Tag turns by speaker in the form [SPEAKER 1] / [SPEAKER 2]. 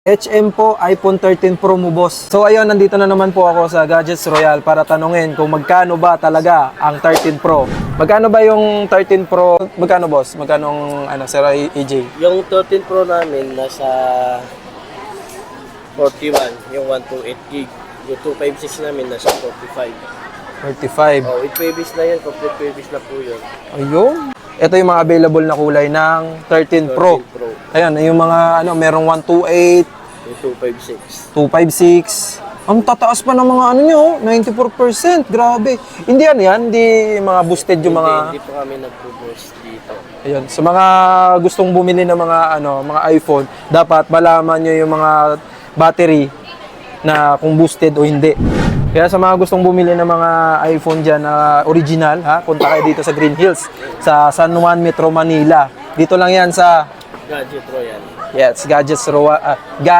[SPEAKER 1] HM po, iPhone 13 Pro mo, boss. So ayun, nandito na naman po ako sa Gadgets Royal para tanungin kung magkano ba talaga ang 13 Pro. Magkano ba yung 13 Pro? Magkano, boss? Magkano ang Sir EJ?
[SPEAKER 2] Yung 13 Pro namin nasa 41, yung 128 gig. Yung 256 namin nasa 45.
[SPEAKER 1] 35.
[SPEAKER 2] Oh, with previous na yan, complete previous na po yun.
[SPEAKER 1] Ayun. Ito yung mga available na kulay ng 13 Pro.
[SPEAKER 2] 13 Pro.
[SPEAKER 1] Ayan, yung mga merong 128,
[SPEAKER 2] Yung 256.
[SPEAKER 1] 256. Ang tataas pa ng mga nyo, 94%. Grabe. Hindi hindi mga boosted yung mga...
[SPEAKER 2] Hindi po kami nag-boost dito.
[SPEAKER 1] Ayun, sa mga gustong bumili ng mga mga iPhone, dapat malaman nyo yung mga battery na kung boosted o hindi. Kaya sa mga gustong bumili ng mga iPhone dyan na original, punta kayo dito sa Green Hills, sa San Juan, Metro Manila. Dito lang yan sa
[SPEAKER 2] Gadget Royal.
[SPEAKER 1] Gadgets Royal.